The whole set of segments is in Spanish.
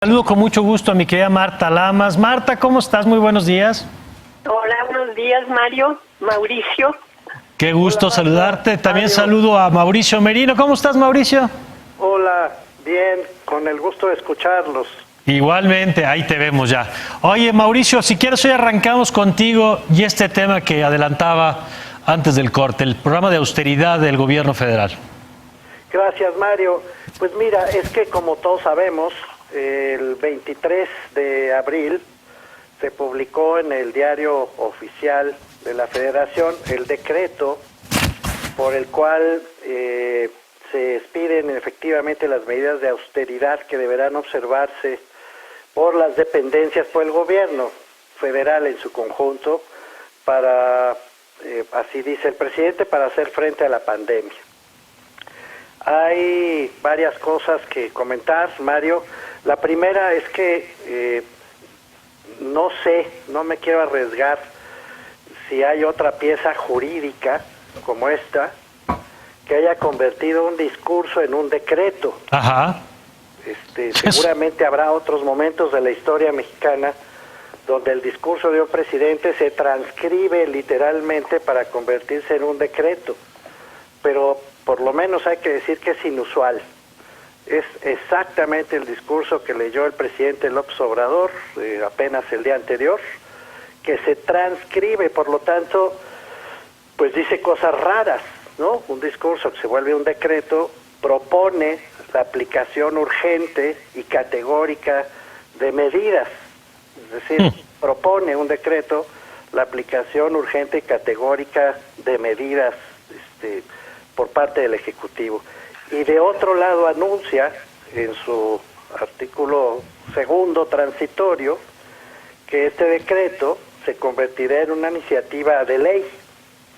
Saludo con mucho gusto a mi querida Marta Lamas. Marta, ¿cómo estás? Muy buenos días. Hola, buenos días, Mario, Mauricio. Qué gusto Hola, saludarte. También Mario. saludo a Mauricio Merino. ¿Cómo estás, Mauricio? Hola, bien, con el gusto de escucharlos. Igualmente, ahí te vemos ya. Oye, Mauricio, si quieres hoy arrancamos contigo y este tema que adelantaba antes del corte, el programa de austeridad del gobierno federal. Gracias, Mario. Pues mira, es que como todos sabemos, el 23 de abril se publicó en el diario oficial de la Federación el decreto por el cual se expiden efectivamente las medidas de austeridad que deberán observarse por las dependencias, por el gobierno federal en su conjunto, para, así dice el presidente, para hacer frente a la pandemia. Hay varias cosas que comentar, Mario. La primera es que no me quiero arriesgar si hay otra pieza jurídica como esta que haya convertido un discurso en un decreto. Ajá. Seguramente habrá otros momentos de la historia mexicana donde el discurso de un presidente se transcribe literalmente para convertirse en un decreto, pero por lo menos hay que decir que es inusual. Es exactamente el discurso que leyó el presidente López Obrador apenas el día anterior, que se transcribe, por lo tanto, pues dice cosas raras, ¿no? Un discurso que se vuelve un decreto propone la aplicación urgente y categórica de medidas, es decir, propone un decreto la aplicación urgente y categórica de medidas por parte del Ejecutivo. Y de otro lado anuncia en su artículo segundo transitorio que este decreto se convertirá en una iniciativa de ley.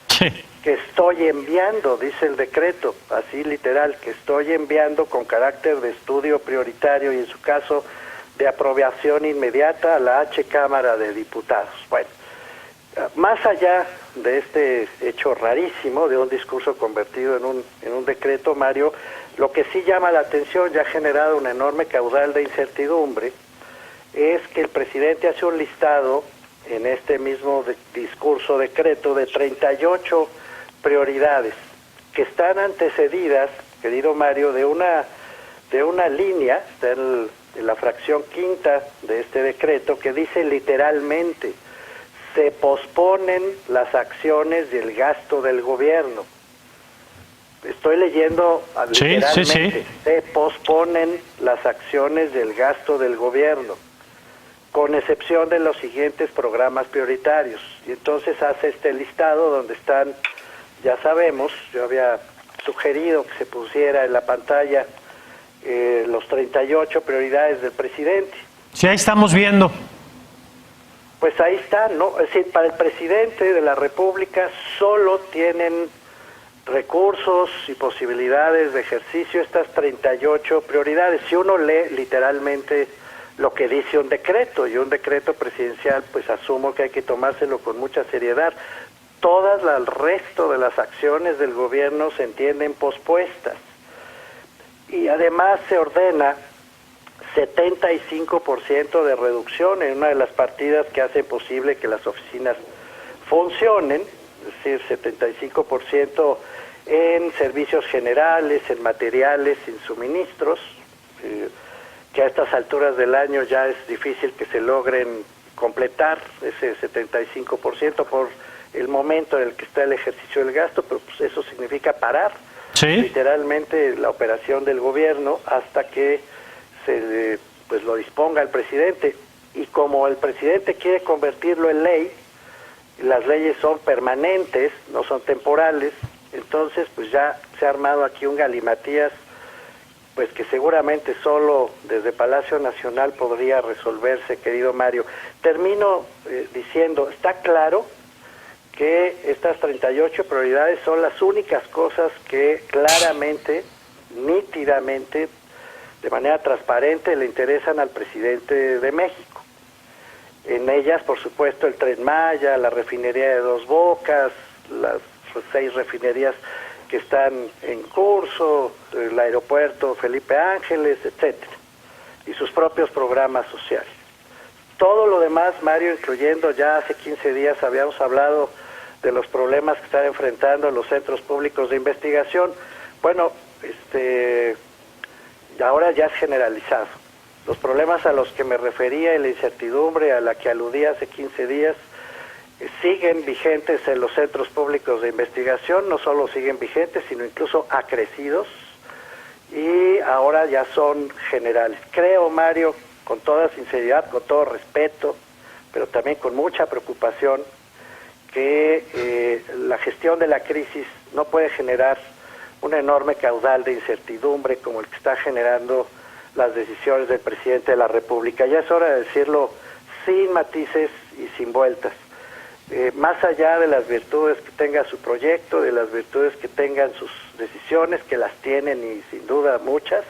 Sí. Que estoy enviando, dice el decreto, así literal, que estoy enviando con carácter de estudio prioritario y en su caso de aprobación inmediata a la H Cámara de Diputados. Bueno, más allá de este hecho rarísimo de un discurso convertido en un decreto, Mario, lo que sí llama la atención y ha generado una enorme caudal de incertidumbre es que el presidente hace un listado en este mismo discurso decreto de 38 prioridades que están antecedidas, querido Mario, de una línea, está en la fracción quinta de este decreto, que dice literalmente: se posponen las acciones y el gasto del gobierno. Estoy leyendo literalmente, sí. Se posponen las acciones y el gasto del gobierno, con excepción de los siguientes programas prioritarios. Y entonces hace este listado donde están, ya sabemos, yo había sugerido que se pusiera en la pantalla los 38 prioridades del presidente. Sí, ahí estamos viendo. Pues ahí está, ¿no? Es decir, para el presidente de la República solo tienen recursos y posibilidades de ejercicio estas 38 prioridades. Si uno lee literalmente lo que dice un decreto, y un decreto presidencial, pues asumo que hay que tomárselo con mucha seriedad. Todas el resto de las acciones del gobierno se entienden pospuestas. Y además se ordena 75% de reducción en una de las partidas que hacen posible que las oficinas funcionen, es decir, 75% en servicios generales, en materiales, en suministros, que a estas alturas del año ya es difícil que se logren completar ese 75% por el momento en el que está el ejercicio del gasto, pero pues eso significa parar literalmente la operación del gobierno hasta que se pues lo disponga el presidente. Y como el presidente quiere convertirlo en ley, las leyes son permanentes, no son temporales, entonces pues ya se ha armado aquí un galimatías pues que seguramente solo desde Palacio Nacional podría resolverse, querido Mario. Termino diciendo, está claro que estas 38 prioridades son las únicas cosas que claramente, nítidamente, de manera transparente le interesan al presidente de México. En ellas, por supuesto, el Tren Maya, la refinería de Dos Bocas, las 6 refinerías que están en curso, el aeropuerto Felipe Ángeles, etcétera. y sus propios programas sociales. Todo lo demás, Mario, incluyendo ya hace 15 días habíamos hablado de los problemas que están enfrentando los centros públicos de investigación. Bueno, ahora ya es generalizado. Los problemas a los que me refería y la incertidumbre a la que aludí hace 15 días siguen vigentes en los centros públicos de investigación, no solo siguen vigentes, sino incluso acrecidos, y ahora ya son generales. Creo, Mario, con toda sinceridad, con todo respeto, pero también con mucha preocupación, que la gestión de la crisis no puede generar un enorme caudal de incertidumbre como el que está generando las decisiones del presidente de la República. Ya es hora de decirlo sin matices y sin vueltas. Más allá de las virtudes que tenga su proyecto, de las virtudes que tengan sus decisiones, que las tienen y sin duda muchas,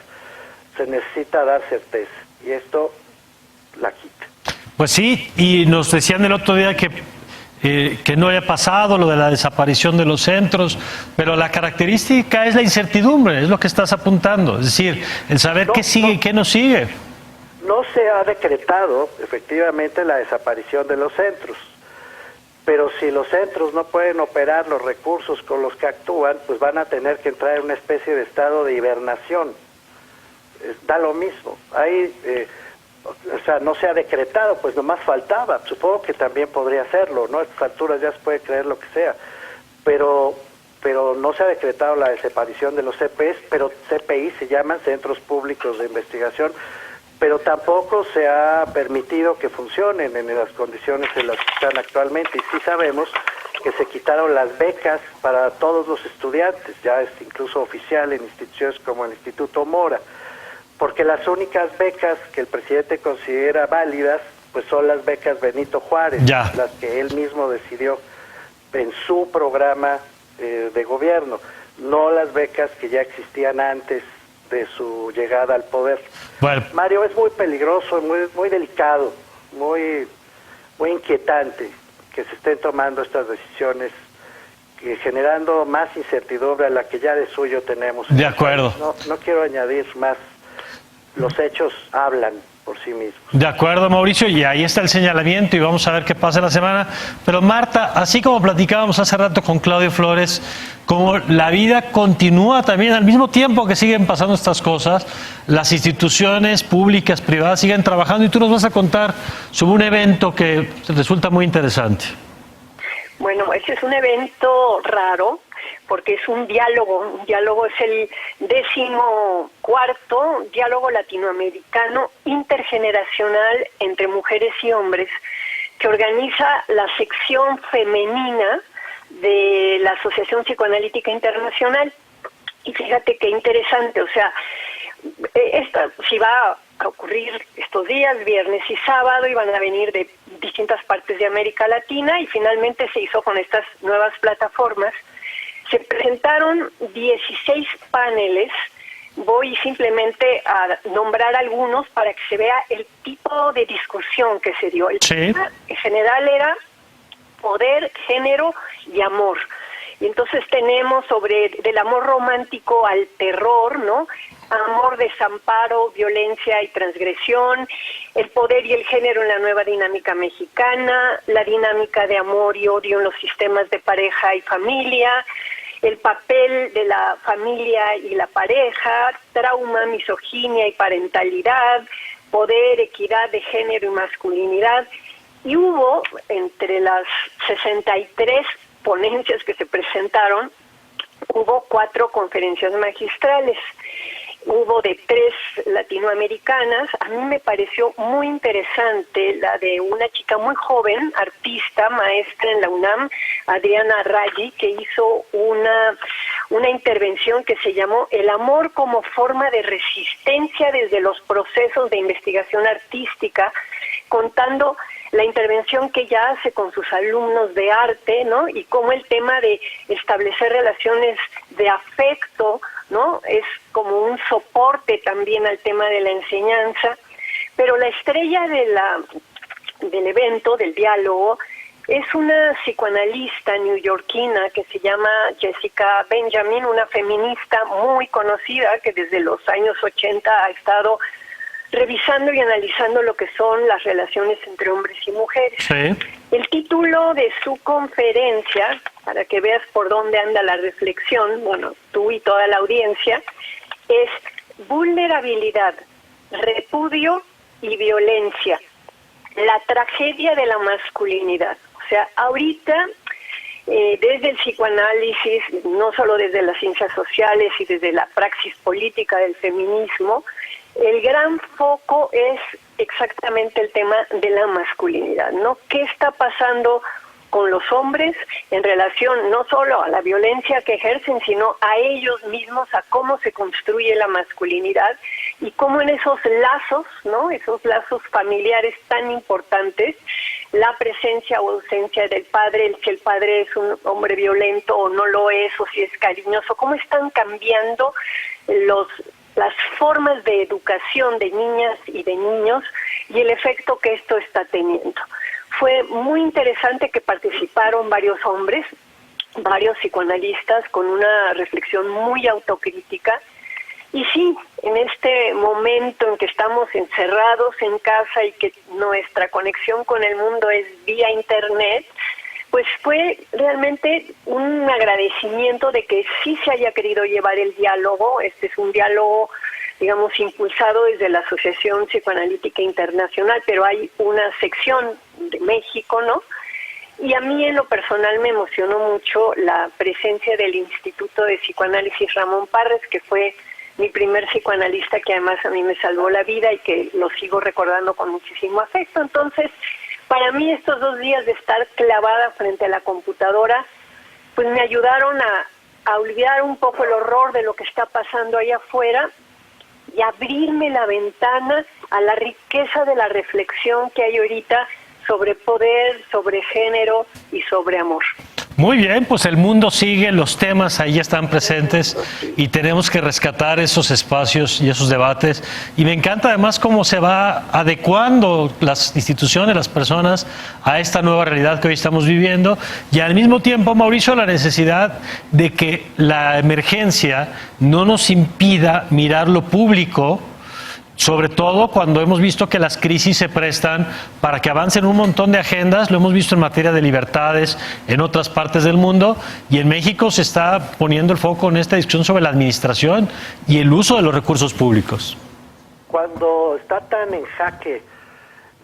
se necesita dar certeza, y esto la quita. Pues sí, y nos decían el otro día que no haya pasado lo de la desaparición de los centros, pero la característica es la incertidumbre, es lo que estás apuntando, es decir, el saber qué sigue y qué no sigue. No se ha decretado efectivamente la desaparición de los centros, pero si los centros no pueden operar los recursos con los que actúan, pues van a tener que entrar en una especie de estado de hibernación. Da lo mismo. Hay, no se ha decretado, pues nomás faltaba. Supongo que también podría hacerlo, ¿no? A estas alturas ya se puede creer lo que sea. Pero no se ha decretado la desaparición de los CPIs, pero CPI se llaman Centros Públicos de Investigación, pero tampoco se ha permitido que funcionen en las condiciones en las que están actualmente. Y sí sabemos que se quitaron las becas para todos los estudiantes, ya es incluso oficial en instituciones como el Instituto Mora, porque las únicas becas que el presidente considera válidas, pues son las becas Benito Juárez, las que él mismo decidió en su programa de gobierno, no las becas que ya existían antes de su llegada al poder. Bueno. Mario, es muy peligroso, muy delicado, muy inquietante que se estén tomando estas decisiones, generando más incertidumbre a la que ya de suyo tenemos. De acuerdo. No quiero añadir más, los hechos hablan por sí mismos. De acuerdo, Mauricio, y ahí está el señalamiento y vamos a ver qué pasa en la semana. Pero Marta, así como platicábamos hace rato con Claudio Flores, como la vida continúa también al mismo tiempo que siguen pasando estas cosas, las instituciones públicas, privadas siguen trabajando, y tú nos vas a contar sobre un evento que resulta muy interesante. Bueno, ese es un evento raro, porque es un diálogo es el 14º diálogo latinoamericano intergeneracional entre mujeres y hombres, que organiza la sección femenina de la Asociación Psicoanalítica Internacional. Y fíjate qué interesante, o sea, si va a ocurrir estos días, viernes y sábado, y van a venir de distintas partes de América Latina, y finalmente se hizo con estas nuevas plataformas. Se presentaron 16 paneles. Voy simplemente a nombrar algunos para que se vea el tipo de discusión que se dio. El tema en general era poder, género y amor. Y entonces tenemos del amor romántico al terror, ¿no? Amor, desamparo, violencia y transgresión, el poder y el género en la nueva dinámica mexicana, la dinámica de amor y odio en los sistemas de pareja y familia, el papel de la familia y la pareja, trauma, misoginia y parentalidad, poder, equidad de género y masculinidad. Y hubo, entre las 63 ponencias que se presentaron, hubo 4 conferencias magistrales. Hubo de 3 latinoamericanas. A mí me pareció muy interesante la de una chica muy joven, artista, maestra en la UNAM, Adriana Raggi, que hizo una intervención que se llamó El amor como forma de resistencia desde los procesos de investigación artística, contando la intervención que ella hace con sus alumnos de arte, ¿no? Y cómo el tema de establecer relaciones de afecto, ¿no? Es como un soporte también al tema de la enseñanza. Pero la estrella del evento, del diálogo, es una psicoanalista neoyorquina que se llama Jessica Benjamin, una feminista muy conocida que desde los años 80 ha estado revisando y analizando lo que son las relaciones entre hombres y mujeres. Sí. El título de su conferencia, para que veas por dónde anda la reflexión, bueno, tú y toda la audiencia, es Vulnerabilidad, Repudio y Violencia, la tragedia de la masculinidad. O sea, ahorita, desde el psicoanálisis, no solo desde las ciencias sociales y desde la praxis política del feminismo, el gran foco es exactamente el tema de la masculinidad, ¿no? ¿Qué está pasando con los hombres en relación no solo a la violencia que ejercen, sino a ellos mismos, a cómo se construye la masculinidad y cómo en esos lazos, ¿no? Esos lazos familiares tan importantes, la presencia o ausencia del padre, si el padre es un hombre violento o no lo es, o si es cariñoso, cómo están cambiando las formas de educación de niñas y de niños y el efecto que esto está teniendo. Fue muy interesante que participaron varios hombres, varios psicoanalistas con una reflexión muy autocrítica. Y sí, en este momento en que estamos encerrados en casa y que nuestra conexión con el mundo es vía internet, pues fue realmente un agradecimiento de que sí se haya querido llevar el diálogo. Este es un diálogo, digamos, impulsado desde la Asociación Psicoanalítica Internacional, pero hay una sección de México, ¿no? Y a mí en lo personal me emocionó mucho la presencia del Instituto de Psicoanálisis Ramón Parres, que fue mi primer psicoanalista, que además a mí me salvó la vida y que lo sigo recordando con muchísimo afecto. Entonces, para mí estos 2 días de estar clavada frente a la computadora, pues me ayudaron a olvidar un poco el horror de lo que está pasando allá afuera y abrirme la ventana a la riqueza de la reflexión que hay ahorita sobre poder, sobre género y sobre amor. Muy bien, pues el mundo sigue, los temas ahí están presentes y tenemos que rescatar esos espacios y esos debates. Y me encanta además cómo se va adecuando las instituciones, las personas a esta nueva realidad que hoy estamos viviendo y al mismo tiempo, Mauricio, la necesidad de que la emergencia no nos impida mirar lo público, sobre todo cuando hemos visto que las crisis se prestan para que avancen un montón de agendas. Lo hemos visto en materia de libertades en otras partes del mundo y en México se está poniendo el foco en esta discusión sobre la administración y el uso de los recursos públicos. Cuando está tan en jaque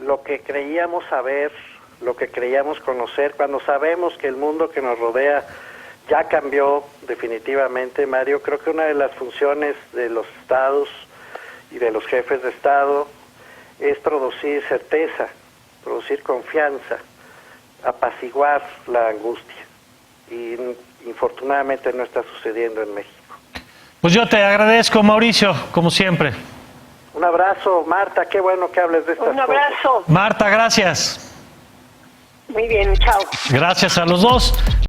lo que creíamos saber, lo que creíamos conocer, cuando sabemos que el mundo que nos rodea ya cambió definitivamente, Mario, creo que una de las funciones de los estados y de los jefes de Estado es producir certeza, producir confianza, apaciguar la angustia. Y infortunadamente no está sucediendo en México. Pues yo te agradezco, Mauricio, como siempre. Un abrazo, Marta, qué bueno que hables de estas cosas. Un abrazo. Marta, gracias. Muy bien, chao. Gracias a los dos.